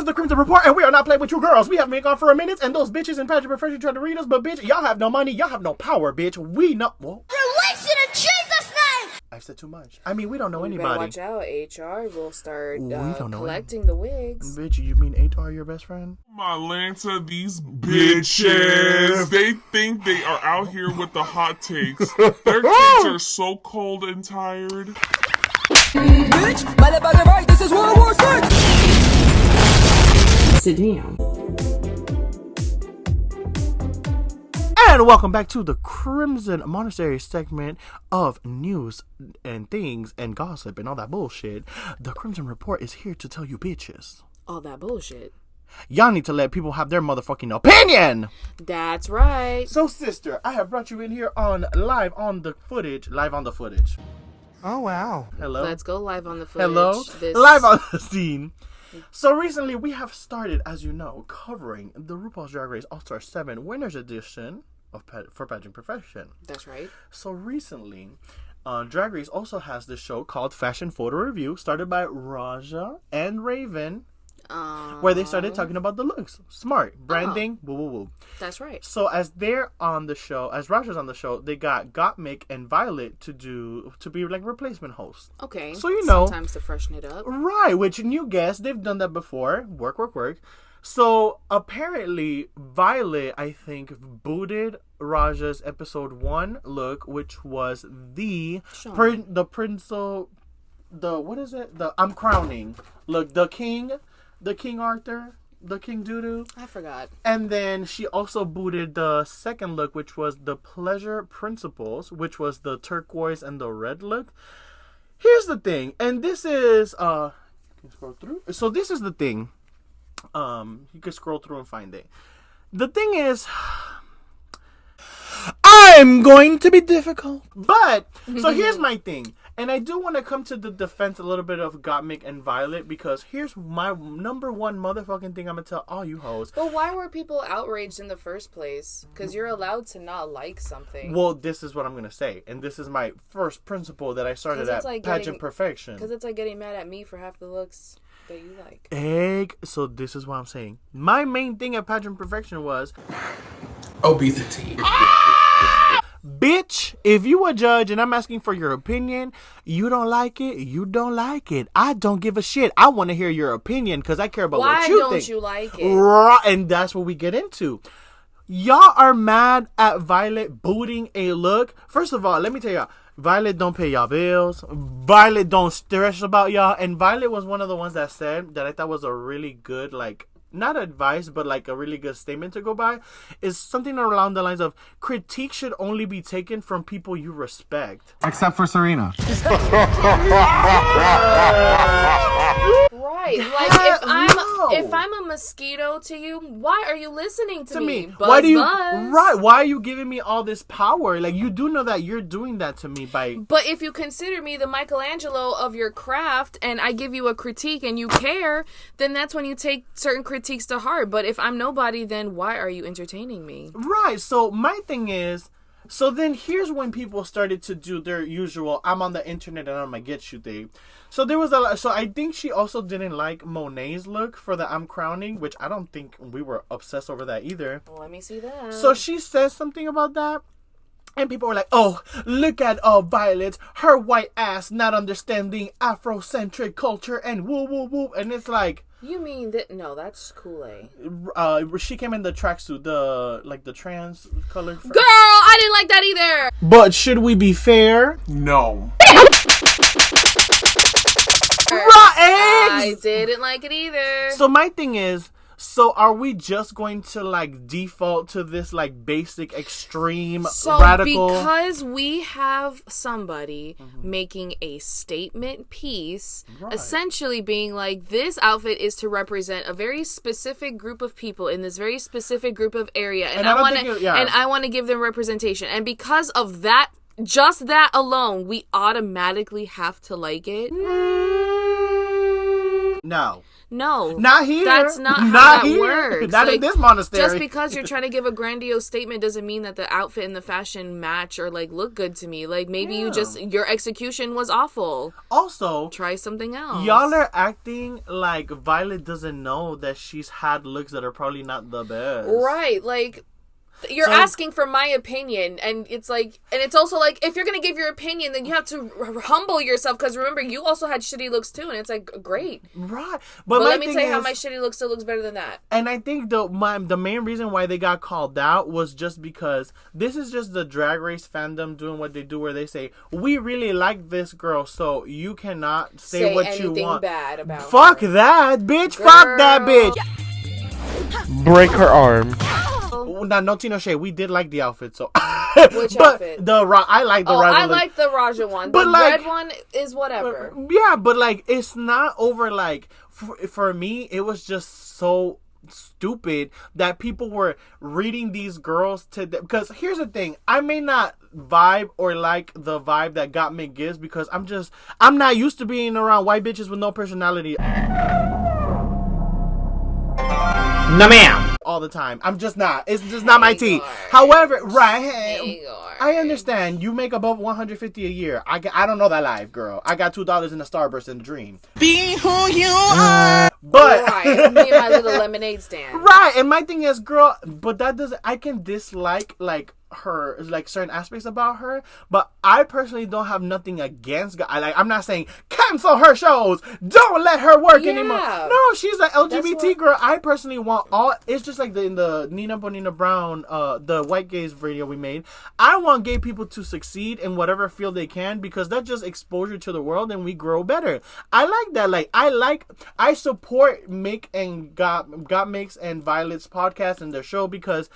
the Crimson Report, and we are not playing with you girls. We have been gone for a minute, and those bitches in pageant profession tried to read us, but bitch, y'all have no money, y'all have no power, bitch. We know. Whoa. Release it in Jesus' name! I've said too much. I mean, we don't know You anybody. watch out, HR will start We don't know collecting the wigs. Bitch, you mean HR your best friend? Atlanta, these bitches. They think they are out here with the hot takes. Their takes are so cold and tired. Bitch, motherfucker, right? This is World War VI. Sit down. And welcome back to the Crimson Monastery segment of news and things and gossip and all that bullshit. The Crimson Report is here to tell you bitches. All that bullshit. Y'all need to let people have their motherfucking opinion. That's right. So, sister, I have brought you in here on live on the footage. Oh, wow. Hello. Let's go live on the footage. Hello. Live on the scene. So recently we have started, as you know, covering the RuPaul's Drag Race All-Star 7 Winners Edition for Pageant Profession. That's right. So recently, Drag Race also has this show called Fashion Photo Review, started by Raja and Raven, where they started talking about the looks. Smart. Branding. Woo, woo, woo. That's right. So as they're on the show, as Raja's on the show, they got Gottmik and Violet to be like replacement hosts. Okay. So you know. Sometimes to freshen it up. Right, which new guests, they've done that before. Work. So apparently Violet, I think, booted Raja's episode 1 look, which was the I'm crowning look, the King Arthur, the King Doodoo. I forgot. And then she also booted the second look, which was the Pleasure Principles, which was the turquoise and the red look. Here's the thing, and this is can you scroll through? So this is the thing. You can scroll through and find it. The thing is, I'm going to be difficult. But, so here's my thing. And I do want to come to the defense a little bit of Gottmik and Violet, because here's my number one motherfucking thing I'm going to tell all you hoes. But why were people outraged in the first place? Because you're allowed to not like something. Well, this is what I'm going to say. And this is my first principle that I started at Pageant Perfection. Because it's like getting mad at me for half the looks that you like. So this is what I'm saying. My main thing at Pageant Perfection was obesity. Bitch, if you a judge and I'm asking for your opinion, you don't like it, you don't like it. I don't give a shit. I want to hear your opinion because I care about what you think. Why don't you like it? Right, and that's what we get into. Y'all are mad at Violet booting a look. First of all, let me tell y'all, Violet don't pay y'all bills. Violet don't stress about y'all. And Violet was one of the ones that said that I thought was a really good, like, not advice, but like a really good statement to go by, is something along the lines of critique should only be taken from people you respect. Except for Serena. Right. Like if I'm a mosquito to you, why are you listening to me? Buzz, why buzz. Why are you giving me all this power? Like, you do know that you're doing that to me by. But if you consider me the Michelangelo of your craft and I give you a critique and you care, then that's when you take certain critiques to heart. But if I'm nobody, then why are you entertaining me? Right. So my thing is, so then here's when people started to do their usual I'm on the internet and I'm gonna get you thing. So there was so I think she also didn't like Monet's look for the I'm crowning, which I don't think we were obsessed over that either. Let me see that. So she says something about that. And people were like, oh, look at Violet, her white ass not understanding Afrocentric culture and woo woo woo. And it's like, you mean that? No, that's Kool-Aid. She came in the tracksuit, the trans colored. Girl, I didn't like that either. But should we be fair? No. I didn't like it either. So my thing is, so are we just going to like default to this like basic extreme radical? Because we have somebody making a statement piece, essentially being like, this outfit is to represent a very specific group of people in this very specific group of area, and I want to give them representation. And because of that, just that alone, we automatically have to like it. No. No. Not here. That's not how that here. works. Not in this monastery. Just because you're trying to give a grandiose statement doesn't mean that the outfit and the fashion match or like look good to me. Like maybe your execution was awful. Also, try something else. Y'all are acting like Violet doesn't know that she's had looks that are probably not the best. Right. Like, you're asking for my opinion, and it's like, and it's also like, if you're gonna give your opinion, then you have to humble yourself, because remember, you also had shitty looks too, and it's like, great, right? But let me tell you how my shitty look still looks better than that. And I think the main reason why they got called out was just because this is just the Drag Race fandom doing what they do, where they say, we really like this girl, so you cannot say what you want. Bad about Fuck her. that bitch. Fuck that bitch. Break her arm. Now, no Tino Shea, we did like the outfit, so. Which outfit? I like the Raja. I like the Raja one. But the like, red one is whatever. Yeah, but like, it's not over. Like, for me, it was just so stupid that people were reading these girls to because here's the thing, I may not vibe or like the vibe that Gottmik gives, because I'm not used to being around white bitches with no personality. No ma'am. All the time. I'm just not. It's just not my tea. However, right. I understand. You make above $150 a year. I don't know that life, girl. I got $2 in a Starburst in the dream. Be who you are. But right. Me and my little lemonade stand. Right. And my thing is, girl, but that doesn't, I can dislike like her, like certain aspects about her, but I personally don't have nothing against I'm not saying cancel her shows, don't let her work anymore. No, she's an LGBT girl. I personally want all, it's just like in the Nina Bonina Brown the white gays video we made, I want gay people to succeed in whatever field they can, because that's just exposure to the world and we grow better. I like that. Like I support Mick and Gottmik's and Violet's podcast and their show, because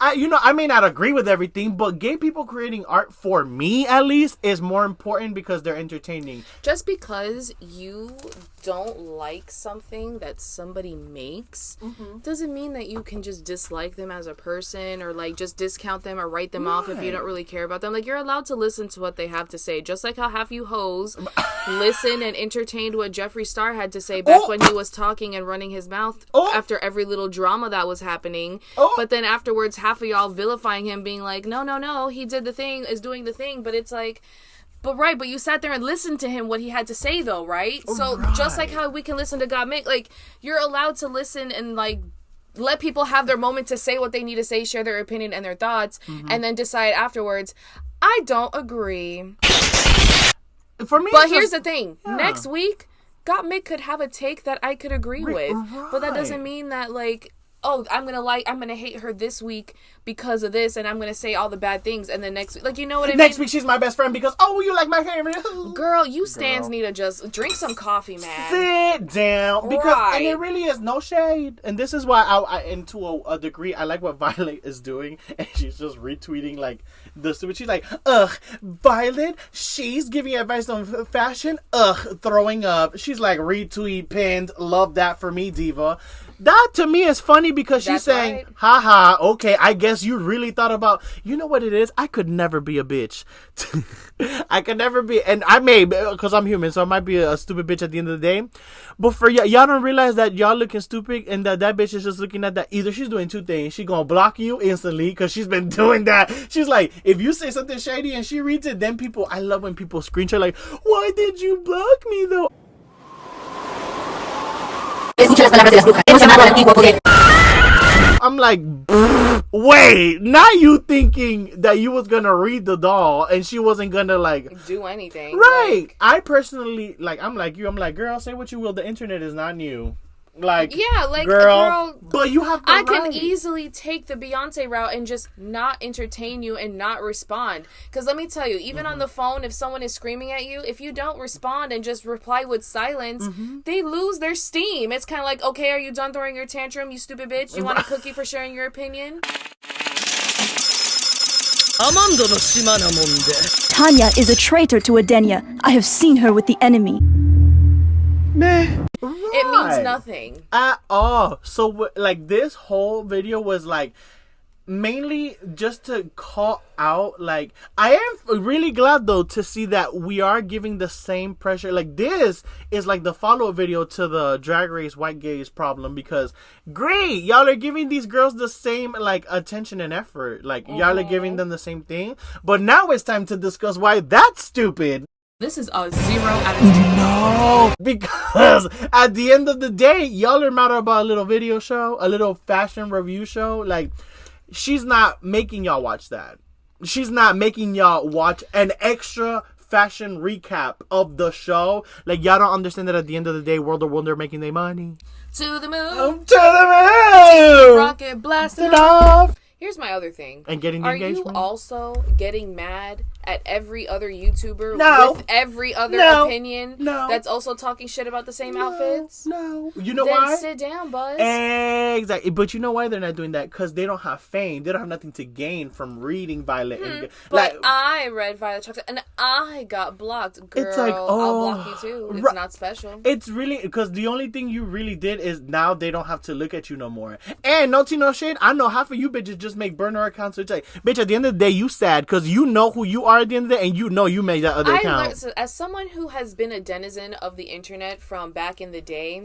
I may not agree with everything, but gay people creating art, for me at least, is more important because they're entertaining. Just because you don't like something that somebody makes doesn't mean that you can just dislike them as a person, or like just discount them or write them off if you don't really care about them. Like, you're allowed to listen to what they have to say, just like how half you hoes listen and entertained what Jeffree Star had to say back when he was talking and running his mouth after every little drama that was happening. But then afterwards, half of y'all vilifying him, being like, no, he did the thing, is doing the thing. But it's like, but you sat there and listened to him, what he had to say though, right? So just like how we can listen to Gottmik, like, you're allowed to listen and like let people have their moment to say what they need to say, share their opinion and their thoughts, and then decide afterwards, I don't agree. For me, but here's the thing, next week Gottmik could have a take that I could agree with, but that doesn't mean that like, oh, I'm gonna hate her this week because of this, and I'm gonna say all the bad things, and then next week, like, you know what I mean? Next week she's my best friend because, oh, you like my favorite. Girl, you stans need to just drink some coffee, man. Sit down. Because, and it really is no shade. And this is why and to a degree, I like what Violet is doing, and she's just retweeting, like, she's like, ugh, Violet, she's giving advice on fashion, ugh, throwing up. She's like, retweet, pinned, love that for me, diva. That to me is funny because she's saying, haha, okay, I guess you really thought about, you know what it is? I could never be a bitch. I could never be, and I may, because I'm human, so I might be a stupid bitch at the end of the day. But for y'all don't realize that y'all looking stupid and that bitch is just looking at that. Either she's doing two things. She gonna block you instantly because she's been doing that. She's like, if you say something shady and she reads it, then people, I love when people screenshot like, why did you block me though? I'm like, wait, now you thinking that you was gonna read the doll and she wasn't gonna like do anything, right? Like, I personally, like, I'm like, girl, say what you will, the internet is not new. Like, yeah, like, girl, but you have to I can easily take the Beyonce route and just not entertain you and not respond. Because let me tell you, even on the phone, if someone is screaming at you, if you don't respond and just reply with silence, they lose their steam. It's kind of like, okay, are you done throwing your tantrum, you stupid bitch? You want a cookie for sharing your opinion? Tanya is a traitor to Adenia. I have seen her with the enemy. Meh. It means nothing at all. So like, this whole video was like, mainly just to call out, like, I am really glad though to see that we are giving the same pressure. Like, this is like the follow-up video to the Drag Race white gays problem, because great, y'all are giving these girls the same like attention and effort, like y'all are giving them the same thing, but now it's time to discuss why that's stupid. This is a 0 out of 10. No, because at the end of the day, y'all are mad about a little video show, a little fashion review show. Like, she's not making y'all watch that. She's not making y'all watch an extra fashion recap of the show. Like, y'all don't understand that at the end of the day, World of Wonder making their money. To the moon. To the moon. Rocket blasting off. Here's my other thing. And getting the engagement. Are you also getting mad at every other YouTuber with every other opinion that's also talking shit about the same outfits? No. You know then why? Then sit down, Buzz. Exactly. But you know why they're not doing that? Because they don't have fame. They don't have nothing to gain from reading Violet. But I read Violet Chocolate and I got blocked. Girl, it's like, I'll block you too. It's not special. It's really, because the only thing you really did is now they don't have to look at you no more. And no tea, no shade, I know half of you bitches just make burner accounts. So it's like, bitch, at the end of the day, you sad because you know who you are at the end of the day, and you know you made that other account. So as someone who has been a denizen of the internet from back in the day,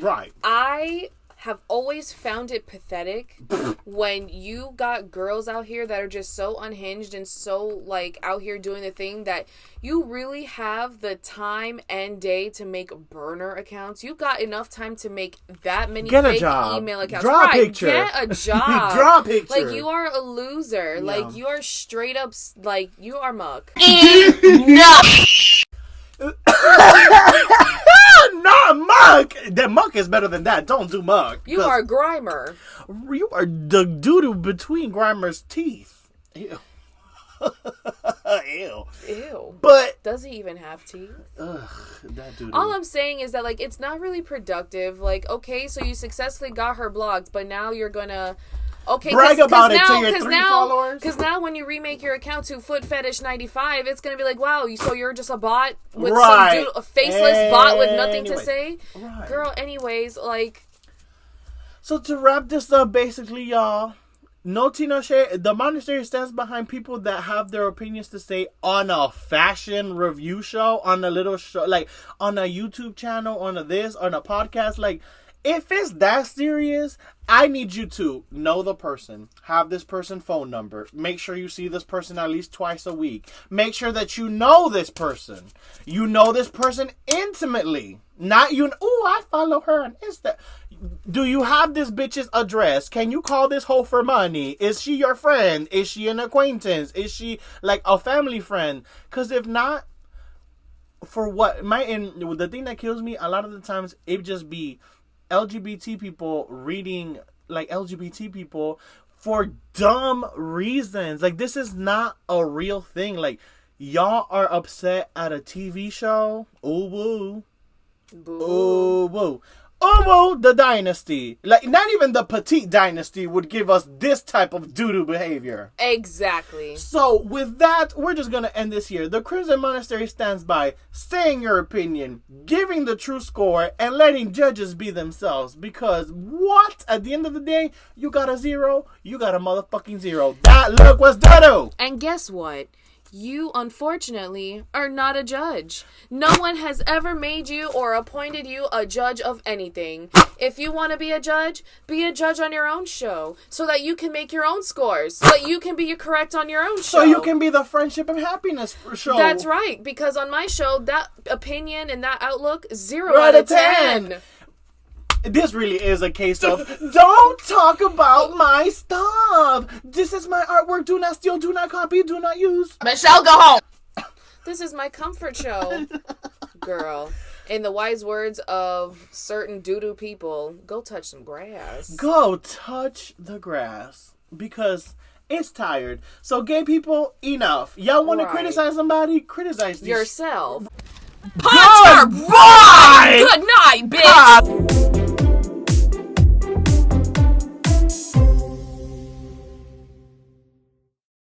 right, I have always found it pathetic when you got girls out here that are just so unhinged and so like out here doing the thing that you really have the time and day to make burner accounts. You got enough time to make that many fake email accounts. Draw a picture. Get a job. Draw a picture. Like, you are a loser. Yeah. Like, you are straight up, like, you are muck. No. Not muck. That muck is better than that. Don't do muck. You are Grimer. You are the doo-doo between Grimer's teeth. Ew. Ew. But does he even have teeth? Ugh, that doo-doo. All I'm saying is that, like, it's not really productive. Like, okay, so you successfully got her blocked, but now you're gonna brag about it to your 3 followers. Because now when you remake your account to Foot Fetish 95, it's gonna be like, wow, so you're just a bot with some dude, a faceless bot with nothing to say. Right. Girl, anyways, like. So to wrap this up, basically, y'all, no tea, no shade. The Monastery stands behind people that have their opinions to say on a fashion review show, on a little show, like on a YouTube channel, on a this, on a podcast. Like, if it's that serious, I need you to know the person, have this person's phone number, make sure you see this person at least twice a week, make sure that you know this person. You know this person intimately. Not you, I follow her on Insta. Do you have this bitch's address? Can you call this hoe for money? Is she your friend? Is she an acquaintance? Is she like a family friend? Because if not, for what? The thing that kills me, a lot of the times, it just be LGBT people reading like LGBT people for dumb reasons. Like, this is not a real thing. Like, y'all are upset at a TV show. Ooh woo. Ooh woo. Oh, whoa, the dynasty. Like, not even the petite dynasty would give us this type of doo-doo behavior. Exactly. So, with that, we're just going to end this here. The Crimson Monastery stands by saying your opinion, giving the true score, and letting judges be themselves. Because, what? At the end of the day, you got a 0, you got a motherfucking 0. That look was doo-doo. And guess what? You, unfortunately, are not a judge. No one has ever made you or appointed you a judge of anything. If you want to be a judge on your own show, so that you can make your own scores, so that you can be correct on your own show. So you can be the friendship and happiness show. That's right, because on my show, that opinion and that outlook, 0 out of 10. This really is a case of don't talk about my stuff. This is my artwork. Do not steal, do not copy, do not use. Michelle, go home. This is my comfort show. Girl, in the wise words of certain doo-doo people, go touch some grass. Go touch the grass. Because it's tired. So gay people, enough. Y'all want to criticize somebody? Criticize yourself. Goodbye! Good night, bitch!